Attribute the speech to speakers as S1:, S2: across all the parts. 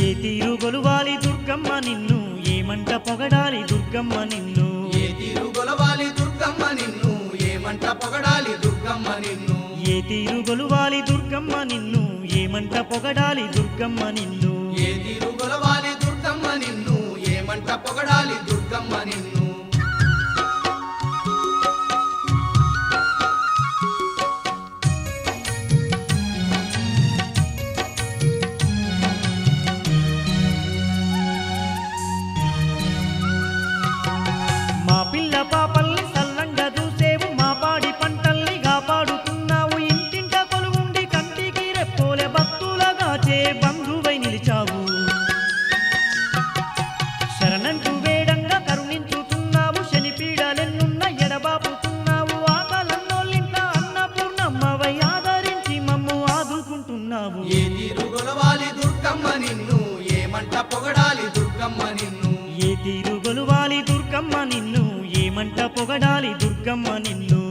S1: ఏ తీరు గొలువాలి దుర్గమ్మ నిన్ను ఏమంట పొగడాలి దుర్గమ్మ నిన్ను
S2: ఏ తీరు గొలవాలి దుర్గమ్మ నిన్ను ఏమంట పొగడాలి దుర్గమ్మ నిన్ను
S1: ఏ తీరు గొలువాలి దుర్గమ్మ నిన్ను ఏమంట పొగడాలి దుర్గమ్మ నిన్ను
S2: ఏ తీరు గొలవాలి దుర్గమ్మ నిన్ను ఏమంట పొగడాలి దుర్గమ్మ నిన్ను
S1: మా పిల్ల పాపల్ని సల్లంగా చూసేవు మా పాడి పంటల్ని కాపాడుతున్నావు ఇంటింట కొలువుండి కంటికి రెప్పోలే భక్తులగా చే బంధువై నిలిచావు శరణంటూ వేడంగా కరుణించుతున్నావు శనిపీడలెన్నున్న ఎడబాపుతున్నావు ఆకలన్నోళ్ళింట అన్నపూర్ణమ్మవై ఆదరించి మమ్ము ఆదుకుంటున్నావు
S2: ఏ తీరు గొలవాలి దుర్గమ్మ నిన్ను ఏమంట పొగడాలి దుర్గమ్మ నిన్ను
S1: ఏ తీరు గొలువాలి దుర్గమ్మ నిన్ను ఏమంట పొగడాలి దుర్గమ్మ నిన్ను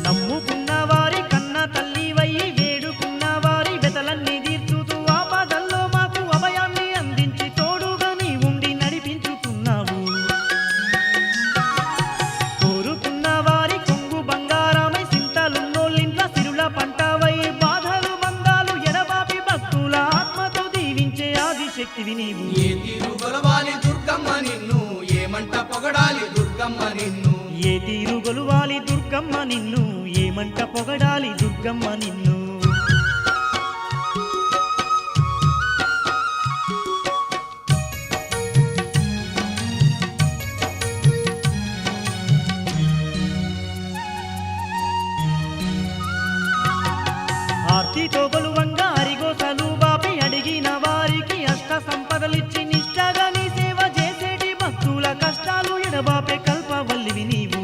S1: నమ్ముకున్న వారి కన్న తల్లివయ్యి వేడుకున్న వారి వెతలన్నీ తీర్చుతూ ఆపదల్లో మాకు అభయాన్ని అందించి తోడుగా నీ ఉండి నడిపించుతున్నావు కోరుకున్న వారి కొంగు బంగారమై సింతలున్నోళ్ళింట్ల సిరుల పంటవై బాధలు మందాలు ఎడబాపి భక్తుల ఆత్మతో దీవించే ఆదిశక్తివి నీవు
S2: ఏ తీరు గొలవాలి దుర్గమ్మ నిన్ను ఏమంట పొగడాలి దుర్గమ్మ నిన్ను
S1: ఏ తీరు గొలువాలి దుర్గమ్మ నిన్ను ఏమంట పొగడాలి దుర్గమ్మ నిన్ను ఆర్తితో గొలువంగా అరిగోసలు బాపి అడిగిన వారికి అష్ట సంపదలిచ్చి నిష్టగా నీ సేవ చేసేటి భక్తుల కష్టాలు ఎడబాపే కల్పవల్లివి నీవు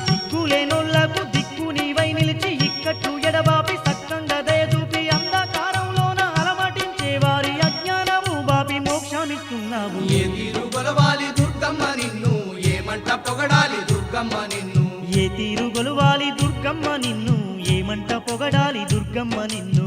S1: దిక్కులేనోళ్లకు దిక్కు నీవై నిలిచి ఇక్కట్లు ఎడబాపి సక్కంగా దయచూపి అంధకారంలోన అలమటించే వారి అజ్ఞానము బాపి మోక్షాన్నిస్తున్నావు
S2: ఏ తీరు గొలవాలి దుర్గమ్మ నిన్ను ఏమంట పొగడాలి దుర్గమ్మ నిన్ను
S1: ఏ తీరు గొలువాలి దుర్గమ్మ నిన్ను ఏమంట పొగడాలి దుర్గమ్మ నిన్ను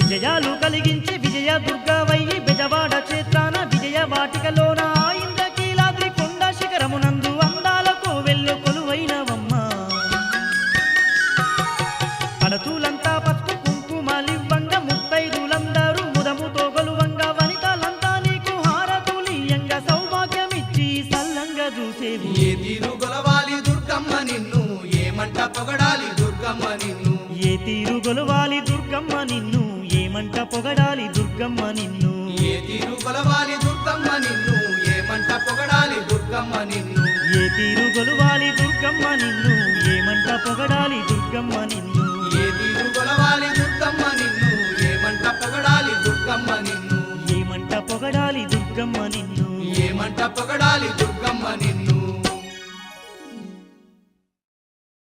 S1: విజయాలు కలిగించి విజయ దుర్గవయ్యి బెజవాడ క్షేత్రాన విజయ వాటికలోన ఇంద్రకీలాద్రి కొండ శిఖరమునందు అందాలకు వెళ్ళు కొలువైనవమ్మ పడతులంతా పసుపు కుంకుమలివ్వంగా ముత్తైదులందరూ ముదముతో గొలువంగా వనితలంతా నీకు హారతులియంగా సౌభాగ్యమిచ్చి సల్లంగా చూసేవి
S2: ఏ తీరు గొలవాలి దుర్గమ్మ నిన్ను ఏమంట పొగడాలి దుర్గమ్మ నిన్ను
S1: ఏ తీరు గొలువాలి దుర్గమ్మ నిన్ను ఏమంట పొగడాలి దుర్గమ్మ నిన్ను
S2: ఏ తీరు గొలవాలి దుర్గమ్మ నిన్ను ఏమంట పొగడాలి దుర్గమ్మ నిన్ను
S1: ఏ తీరు గొలువాలి దుర్గమ్మ నిన్ను ఏమంట పొగడాలి దుర్గమ్మ నిన్ను
S2: ఏ తీరు గొలవాలి దుర్గమ్మ నిన్ను ఏమంట పొగడాలి దుర్గమ్మ నిన్ను
S1: ఏమంట పొగడాలి దుర్గమ్మ నిన్ను
S2: ఏమంట పొగడాలి